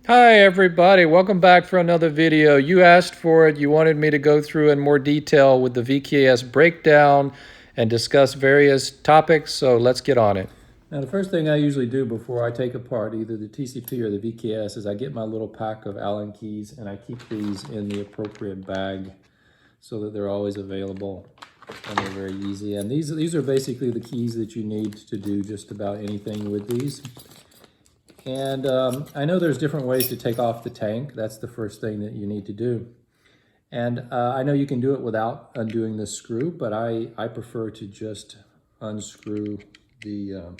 Hi everybody, welcome back for another video. You asked for it, you wanted me to go through in more detail with the VKS breakdown and discuss various topics, so let's get on it. Now the first thing I usually do before I take apart either the TCP or the VKS is I get my little pack of Allen keys and I keep these in the appropriate bag so that they're always available and they're very easy. And these are basically the keys that you need to do just about anything with these. And I know there's different ways to take off the tank. That's the first thing that you need to do. And I know you can do it without undoing the screw, but I prefer to just unscrew it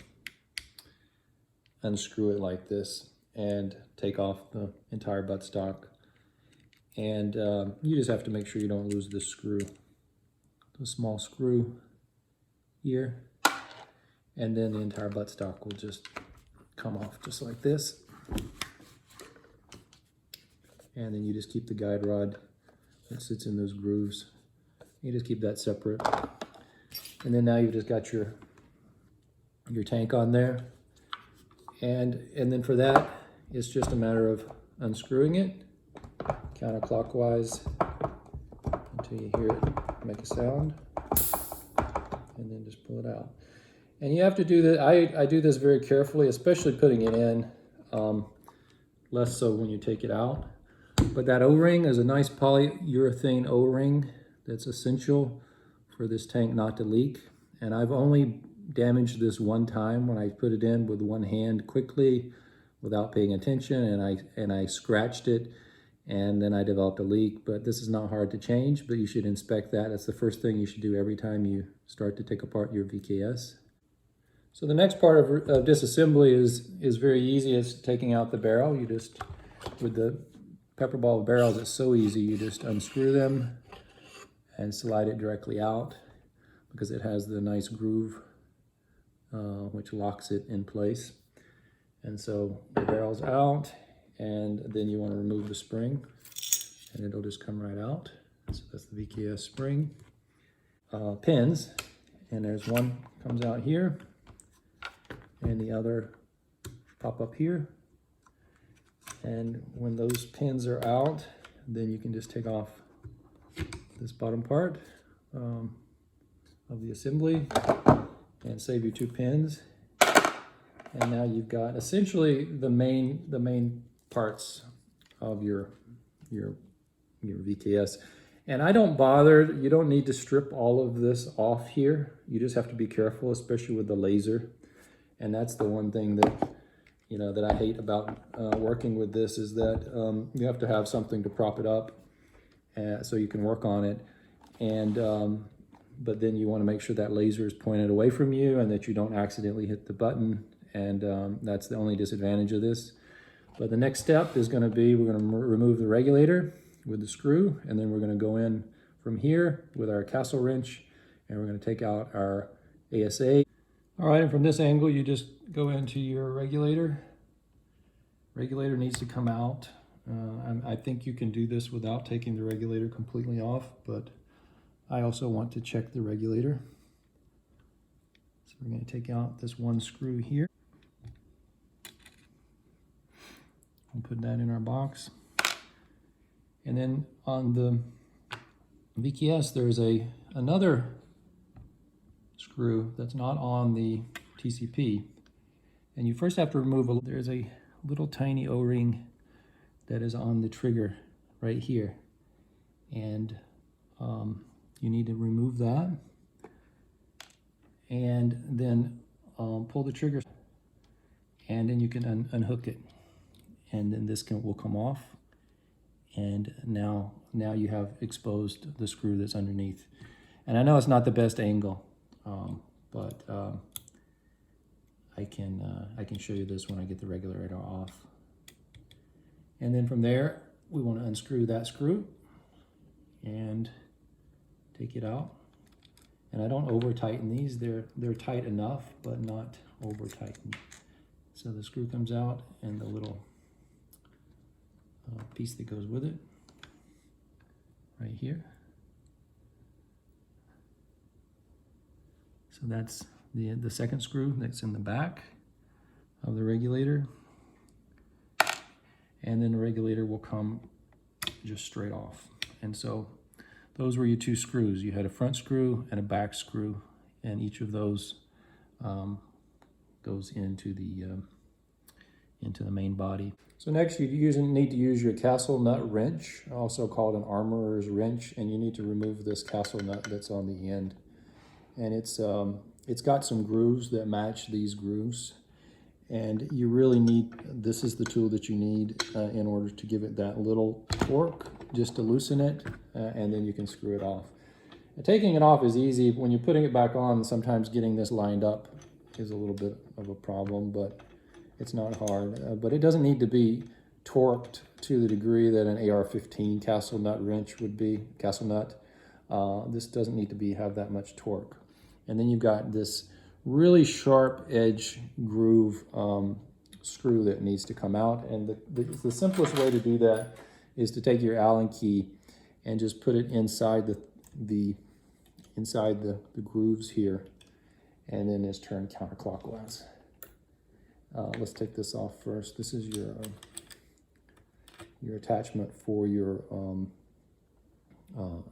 like this and take off the entire buttstock. And you just have to make sure you don't lose this screw, the small screw here. And then the entire buttstock will just come off just like this. And then you just keep the guide rod that sits in those grooves. You just keep that separate. And then now you've just got your tank on there. And then for that, it's just a matter of unscrewing it counterclockwise until you hear it make a sound. And then just pull it out. And you have to do that. I do this very carefully, especially putting it in, less so when you take it out. But that O-ring is a nice polyurethane O-ring that's essential for this tank not to leak. And I've only damaged this one time when I put it in with one hand quickly without paying attention, and I scratched it, and then I developed a leak. But this is not hard to change, but you should inspect that. That's the first thing you should do every time you start to take apart your VKS. So the next part of disassembly is very easy. It's taking out the barrel. You just, with the Pepperball barrels, it's so easy. You just unscrew them and slide it directly out because it has the nice groove which locks it in place. And so the barrel's out, and then you want to remove the spring and it'll just come right out. So that's the VKS spring. Pins, and there's one comes out here, and the other pop up here. And when those pins are out, then you can just take off this bottom part of the assembly and save your 2 pins. And now you've got essentially the main parts of your VKS. And I don't bother, you don't need to strip all of this off here. You just have to be careful, especially with the laser. And that's the one thing that, you know, that I hate about working with this is that you have to have something to prop it up so you can work on it. And but then you want to make sure that laser is pointed away from you and that you don't accidentally hit the button. And that's the only disadvantage of this. But the next step is going to be, we're going to remove the regulator with the screw, and then we're going to go in from here with our castle wrench, and we're going to take out our ASA. All right, and from this angle, you just go into your regulator. Regulator needs to come out. I think you can do this without taking the regulator completely off, but I also want to check the regulator. So we're going to take out this one screw here. We'll put that in our box. And then on the VKS, there's another screw that's not on the TCP. And you first have to remove, there's a little tiny O-ring that is on the trigger right here. And you need to remove that. And then pull the trigger, and then you can unhook it. And then this will come off. And now you have exposed the screw that's underneath. And I know it's not the best angle, but I can show you this when I get the regulator off. And then from there, we want to unscrew that screw and take it out. And I don't over tighten these. They're tight enough, but not over tightened. So the screw comes out, and the little piece that goes with it right here. So that's the second screw that's in the back of the regulator. and then the regulator will come just straight off. And so those were your two screws. You had a front screw and a back screw, and each of those goes into the main body. So next you need to use your castle nut wrench, also called an armorer's wrench, and you need to remove this castle nut that's on the end. And it's got some grooves that match these grooves, and you really need, this is the tool that you need in order to give it that little torque, just to loosen it, and then you can screw it off. And taking it off is easy. When you're putting it back on, sometimes getting this lined up is a little bit of a problem, but it's not hard. But it doesn't need to be torqued to the degree that an AR-15 castle nut wrench would be, castle nut. This doesn't need to have that much torque. And then you've got this really sharp edge groove screw that needs to come out. And the simplest way to do that is to take your Allen key and just put it inside the grooves here, and then just turn counterclockwise. Let's take this off first. This is your attachment for your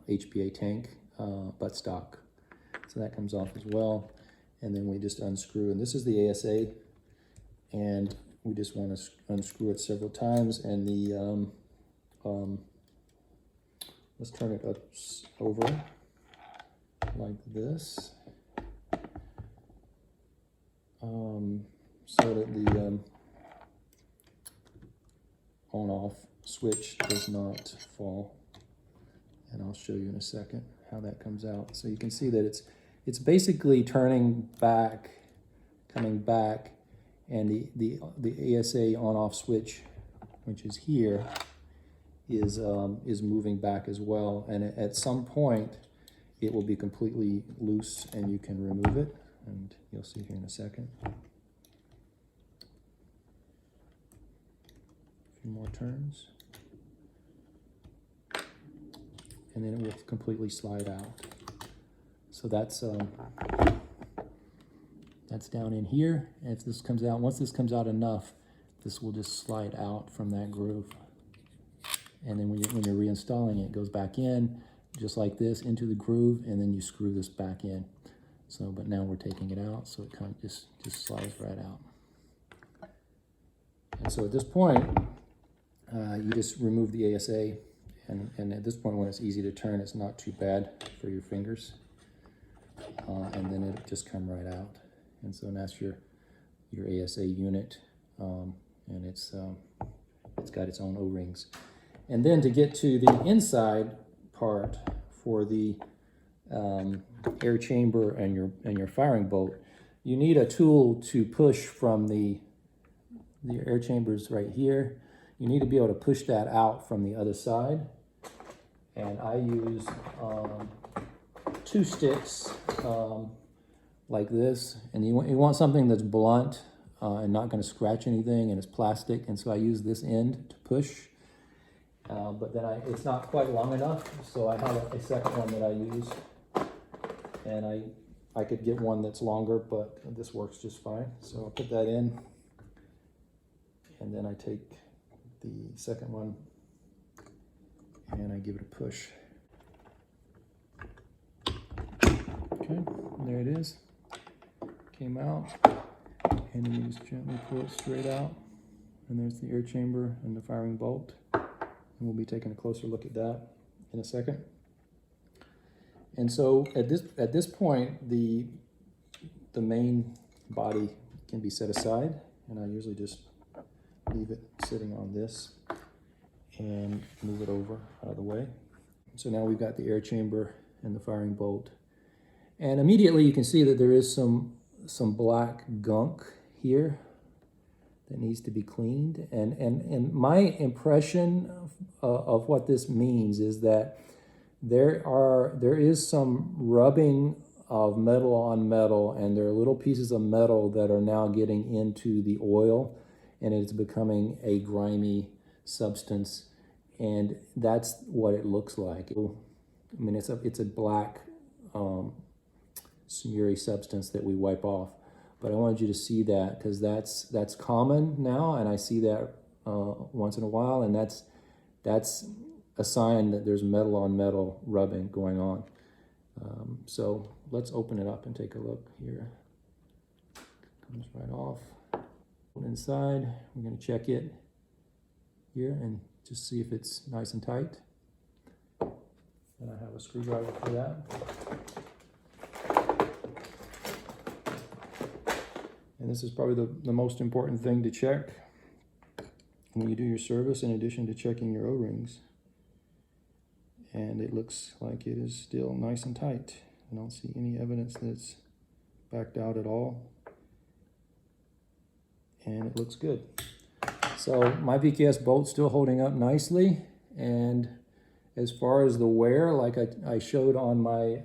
HPA tank buttstock. So that comes off as well. And then we just unscrew. And this is the ASA. And we just want to unscrew it several times. And let's turn it up over like this. So that the on-off switch does not fall. And I'll show you in a second how that comes out. So you can see that it's basically turning back, coming back, and the ASA on-off switch, which is here, is moving back as well. And at some point, it will be completely loose, and you can remove it. And you'll see here in a second. More turns, and then it will completely slide out. So that's down in here. And if this comes out, once this comes out enough, this will just slide out from that groove. And then when you're reinstalling it, it goes back in just like this into the groove, and then you screw this back in. So, but now we're taking it out, so it kind of just slides right out. And so at this point, you just remove the ASA, and at this point, when it's easy to turn, it's not too bad for your fingers, and then it'll just come right out. And so that's your ASA unit, and it's got its own O-rings. And then to get to the inside part for the air chamber and your firing bolt, you need a tool to push from the air chambers right here. You need to be able to push that out from the other side. And I use 2 sticks like this. And you want something that's blunt and not going to scratch anything, and it's plastic. And so I use this end to push. But then it's not quite long enough, so I have a second one that I use. And I could get one that's longer, but this works just fine. So I'll put that in, and then I take the second one and I give it a push. Okay, there it is. Came out, and then you just gently pull it straight out, and there's the air chamber and the firing bolt. And we'll be taking a closer look at that in a second. And so at this point, the main body can be set aside, and I usually just leave it sitting on this and move it over out of the way. So now we've got the air chamber and the firing bolt, and immediately you can see that there is some black gunk here that needs to be cleaned. And my impression of what this means is that there is some rubbing of metal on metal, and there are little pieces of metal that are now getting into the oil, and it's becoming a grimy substance, and that's what it looks like. I mean, it's a black smeary substance that we wipe off. But I wanted you to see that because that's common now, and I see that once in a while, and that's a sign that there's metal on metal rubbing going on. So let's open it up and take a look here. Comes right off. Inside, we're going to check it here and just see if it's nice and tight. And I have a screwdriver for that. And this is probably the most important thing to check when you do your service, in addition to checking your O-rings. And it looks like it is still nice and tight. I don't see any evidence that it's backed out at all. And it looks good. So my VKS bolt's still holding up nicely. And as far as the wear, like I showed on my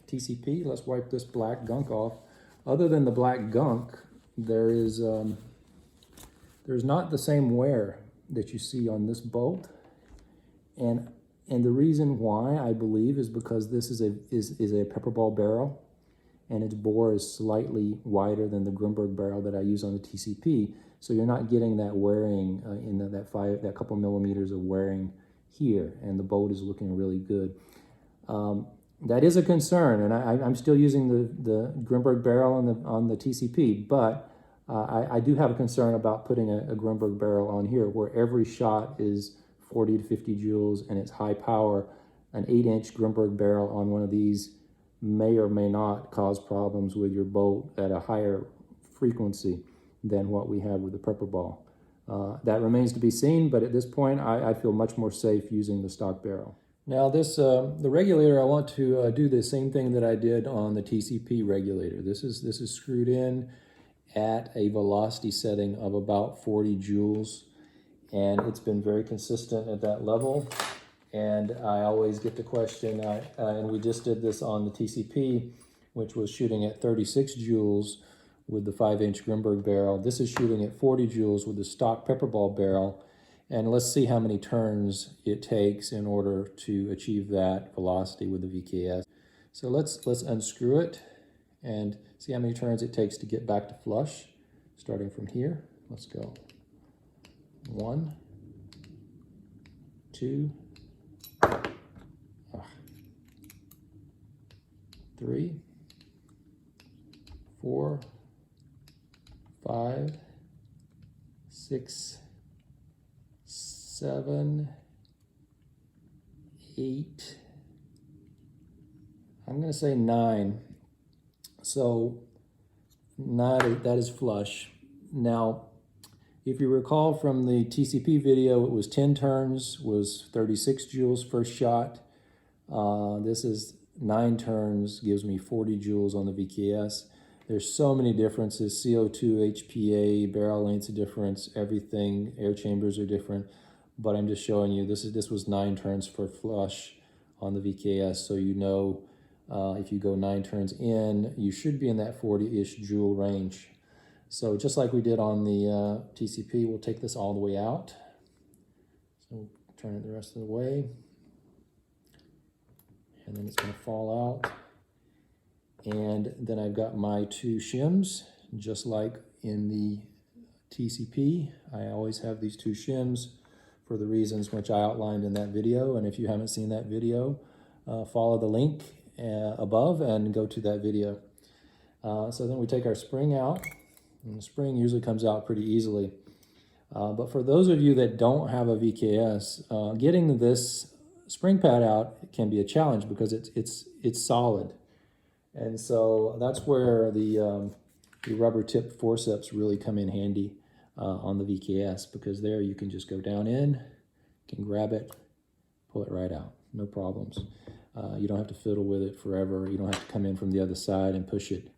TCP, let's wipe this black gunk off. Other than the black gunk, there's not the same wear that you see on this bolt. And the reason why, I believe, is because this is a Pepperball barrel, and its bore is slightly wider than the Grimburg barrel that I use on the TCP. So you're not getting that wearing in that couple millimeters of wearing here, and the bolt is looking really good. That is a concern, and I'm still using the Grimburg barrel on the TCP, but I do have a concern about putting a Grimburg barrel on here, where every shot is 40 to 50 joules and it's high power. An 8-inch Grimburg barrel on one of these may or may not cause problems with your bolt at a higher frequency than what we have with the Pepperball. That remains to be seen, but at this point I feel much more safe using the stock barrel. Now the regulator, I want to do the same thing that I did on the TCP regulator. This is screwed in at a velocity setting of about 40 joules, and it's been very consistent at that level. And I always get the question, and we just did this on the TCP, which was shooting at 36 joules with the 5-inch Grimburg barrel. This is shooting at 40 joules with the stock Pepperball barrel. And let's see how many turns it takes in order to achieve that velocity with the VKS. So let's unscrew it and see how many turns it takes to get back to flush. Starting from here, let's go. 1, 2, 3, 4, 5, 6, 7, 8, I'm going to say 9. So that is flush. Now, if you recall from the TCP video, it was 10 turns, was 36 joules first shot. This is 9 turns, gives me 40 joules on the VKS. There's so many differences: CO2, HPA, barrel length's difference, everything, air chambers are different. But I'm just showing you, this was 9 turns for flush on the VKS, so you know if you go 9 turns in, you should be in that 40-ish joule range. So just like we did on the TCP, we'll take this all the way out. So we'll turn it the rest of the way. And then it's going to fall out. And then I've got my 2 shims, just like in the TCP. I always have these 2 shims for the reasons which I outlined in that video. And if you haven't seen that video, follow the link above and go to that video. So then we take our spring out, and the spring usually comes out pretty easily. But for those of you that don't have a VKS, getting this spring pad out can be a challenge because it's solid. And so that's where the rubber tip forceps really come in handy on the VKS, because there you can just go down in, can grab it, pull it right out, no problems. You don't have to fiddle with it forever. You don't have to come in from the other side and push it.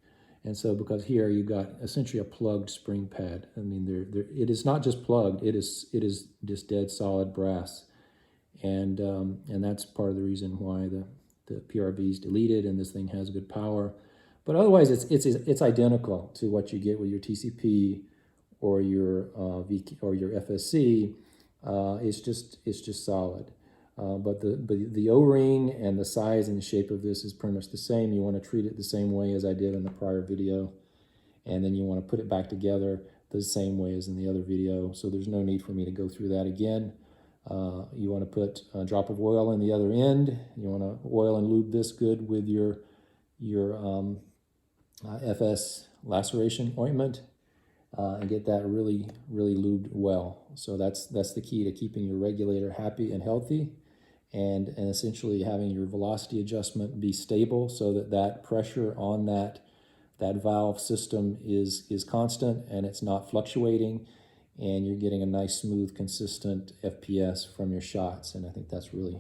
And so because here you've got essentially a plugged spring pad. I mean, it is not just plugged, it is just dead solid brass. And that's part of the reason why the PRV is deleted and this thing has good power. But otherwise, it's identical to what you get with your TCP or your FSC. It's just solid. But the O-ring and the size and the shape of this is pretty much the same. You want to treat it the same way as I did in the prior video, and then you want to put it back together. the same way as in the other video, so there's no need for me to go through that again. You want to put a drop of oil in the other end. You want to oil and lube this good with your FS laceration ointment, and get that really lubed well. So that's the key to keeping your regulator happy and healthy, and essentially having your velocity adjustment be stable so that pressure on that valve system is constant and it's not fluctuating, and you're getting a nice, smooth, consistent FPS from your shots. And I think that's really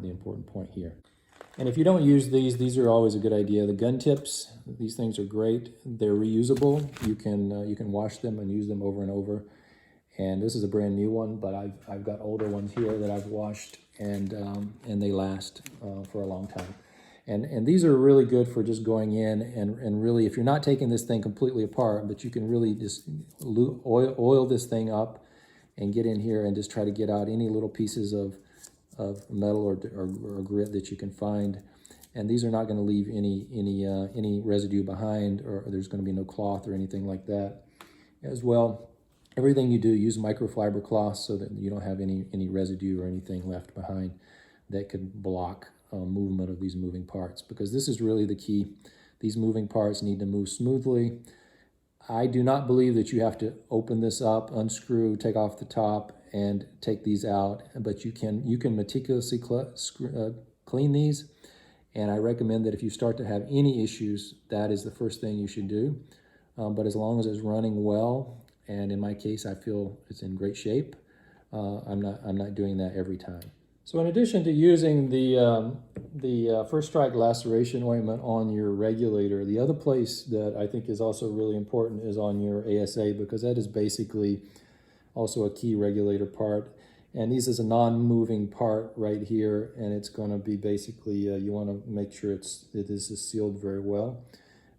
the important point here. And if you don't use these are always a good idea. The gun tips, these things are great. They're reusable. You can wash them and use them over and over. And this is a brand new one, but I've got older ones here that I've washed, and they last for a long time. And these are really good for just going in and really, if you're not taking this thing completely apart, but you can really just oil this thing up and get in here and just try to get out any little pieces of metal or grit that you can find. And these are not going to leave any residue behind, or there's going to be no cloth or anything like that. As well, everything you do, use microfiber cloth so that you don't have any residue or anything left behind that could block movement of these moving parts, because this is really the key. These moving parts need to move smoothly. I do not believe that you have to open this up, unscrew, take off the top, and take these out, but you can meticulously clean these. And I recommend that if you start to have any issues, that is the first thing you should do. But as long as it's running well, and in my case I feel it's in great shape, I'm not doing that every time. So in addition to using the First Strike laceration ointment on your regulator, the other place that I think is also really important is on your ASA, because that is basically also a key regulator part. And this is a non-moving part right here, and it's going to be basically, you want to make sure this is sealed very well.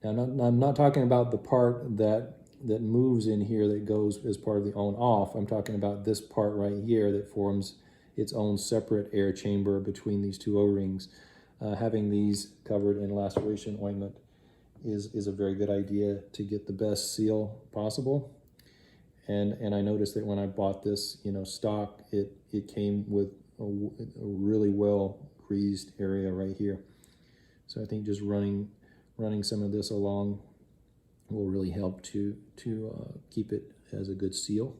Now, I'm not talking about the part that moves in here that goes as part of the on-off. I'm talking about this part right here that forms its own separate air chamber between these two O-rings. Having these covered in laceration ointment is a very good idea to get the best seal possible. And I noticed that when I bought this, stock, it came with a really well greased area right here. So I think just running some of this along will really help to keep it as a good seal.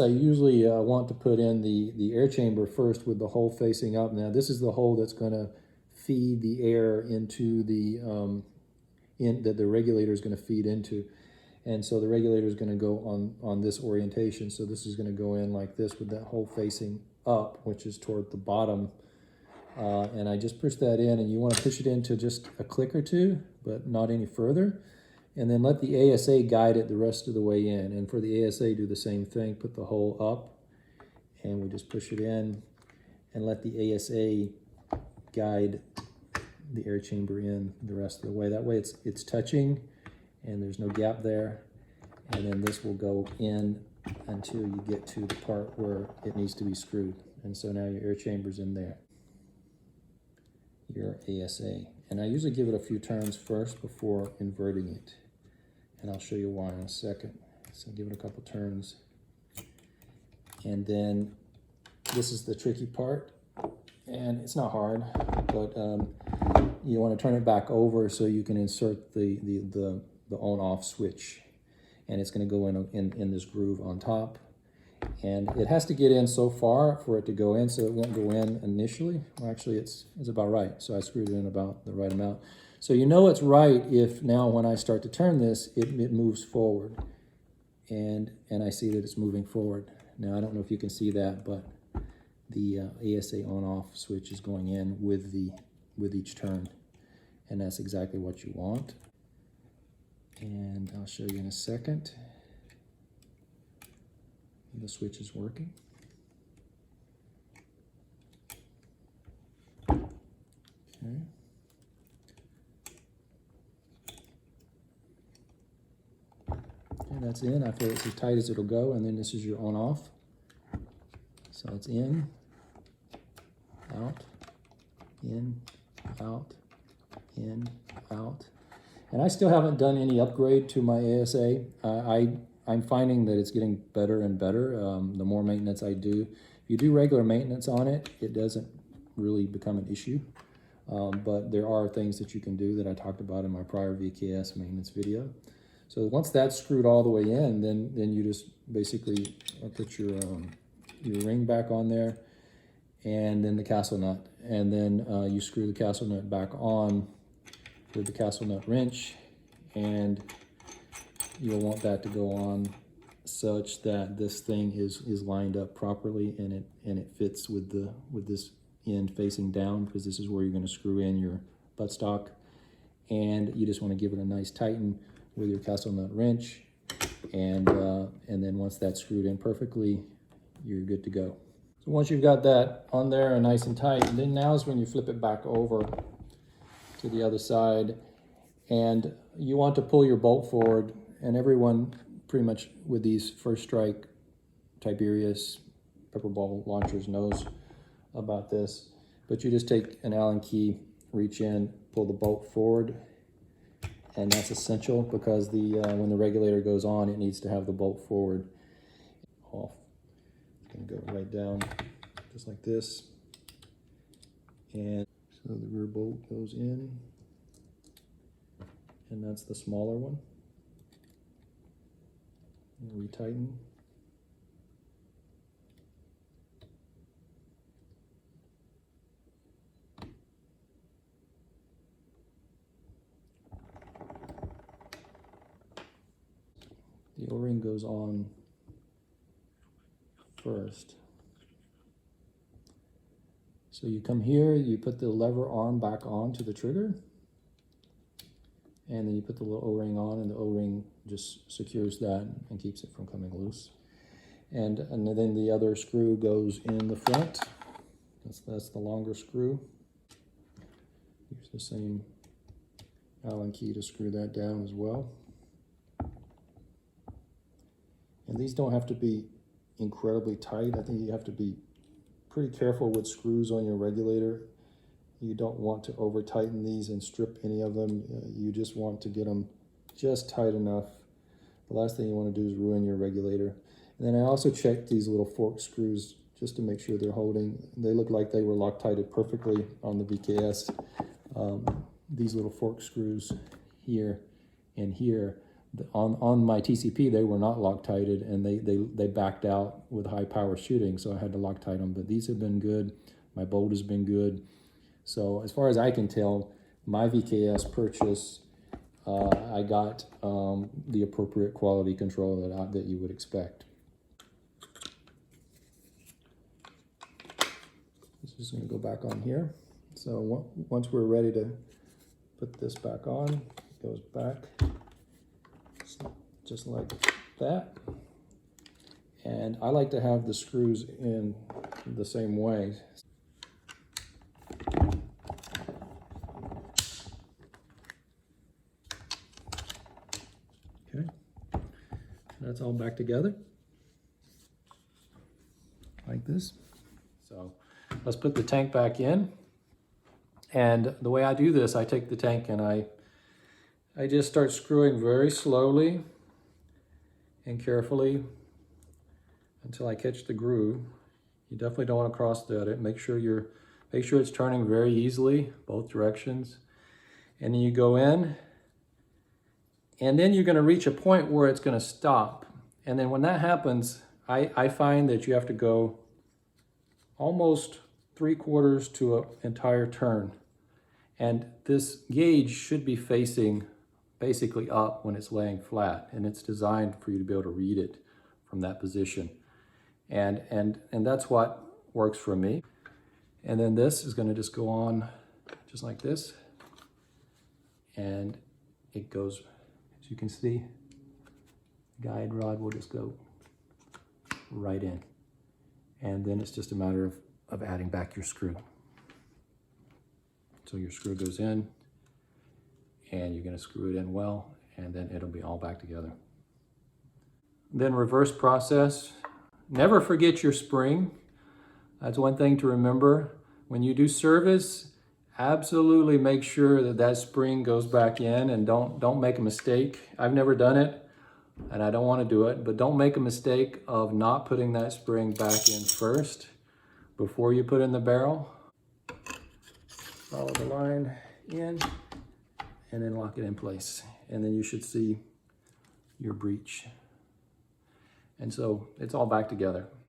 I usually want to put in the air chamber first with the hole facing up. Now this is the hole that's going to feed the air into that the regulator is going to feed into. And so the regulator is going to go on this orientation. So this is going to go in like this with that hole facing up, which is toward the bottom. And I just push that in, and you want to push it into just a click or two, but not any further. And then let the ASA guide it the rest of the way in. And for the ASA, do the same thing. Put the hole up, and we just push it in, and let the ASA guide the air chamber in the rest of the way. That way it's touching, and there's no gap there. And then this will go in until you get to the part where it needs to be screwed. And so now your air chamber's in there, your ASA. And I usually give it a few turns first before inverting it. And I'll show you why in a second. So give it a couple turns. And then this is the tricky part. And it's not hard, but you want to turn it back over so you can insert the on-off switch. And it's going to go in this groove on top. And it has to get in so far for it to go in, so it won't go in initially. Well, actually, it's about right. So I screwed it in about the right amount. So you know it's right if now when I start to turn this, it moves forward. And I see that it's moving forward. Now, I don't know if you can see that, but the ASA on-off switch is going in with each turn. And that's exactly what you want. And I'll show you in a second. The switch is working. Okay. And that's in. I feel it's as tight as it'll go. And then this is your on-off. So it's in, out, in, out, in, out. And I still haven't done any upgrade to my ASA. I'm finding that it's getting better and better the more maintenance I do. If you do regular maintenance on it, it doesn't really become an issue. But there are things that you can do that I talked about in my prior VKS maintenance video. So once that's screwed all the way in, then you just basically put your ring back on there, and then the castle nut, and then you screw the castle nut back on with the castle nut wrench, and you'll want that to go on such that this thing is lined up properly, and it fits with this end facing down, because this is where you're going to screw in your buttstock. And you just want to give it a nice tighten with your castle nut wrench, and then once that's screwed in perfectly, you're good to go. So once you've got that on there and nice and tight, and then now is when you flip it back over to the other side, and you want to pull your bolt forward. And everyone pretty much with these First Strike Tiberius Pepperball launchers knows about this, but you just take an Allen key, reach in, pull the bolt forward, and that's essential because when the regulator goes on, it needs to have the bolt forward. Off. It's going to go right down just like this, and so the rear bolt goes in, and that's the smaller one. Retighten. The O-ring goes on first. So you come here, you put the lever arm back onto the trigger, and then you put the little O-ring on, and the O-ring just secures that and keeps it from coming loose. And then the other screw goes in the front. That's the longer screw. Use the same Allen key to screw that down as well. And these don't have to be incredibly tight. I think you have to be pretty careful with screws on your regulator. You don't want to over tighten these and strip any of them. You just want to get them just tight enough. The last thing you want to do is ruin your regulator. And then I also checked these little fork screws just to make sure they're holding. They look like they were Loctited perfectly on the VKS. These little fork screws here and here, on my TCP, they were not Loctited, and they backed out with high power shooting, so I had to Loctite them. But these have been good. My bolt has been good. So as far as I can tell, my VKS purchase, I got the appropriate quality control that you would expect. This is going to go back on here. So once we're ready to put this back on, it goes back just like that. And I like to have the screws in the same way. Okay, that's all back together like this. So let's put the tank back in. And the way I do this, I take the tank and I just start screwing very slowly and carefully until I catch the groove. You definitely don't want to cross thread it. Make sure it's turning very easily, both directions. And then you go in, and then you're going to reach a point where it's going to stop. And then when that happens, I find that you have to go almost 3/4 to an entire turn. And this gauge should be facing basically up when it's laying flat, and it's designed for you to be able to read it from that position. And that's what works for me. And then this is going to just go on just like this, and it goes, as you can see, guide rod will just go right in, and then it's just a matter of adding back your screw. So your screw goes in, and you're going to screw it in well, and then it'll be all back together. Then reverse process. Never forget your spring. That's one thing to remember. When you do service, absolutely make sure that that spring goes back in, and don't make a mistake. I've never done it, and I don't want to do it, but don't make a mistake of not putting that spring back in first before you put in the barrel. Follow the line in and then lock it in place. And then you should see your breech. And so it's all back together.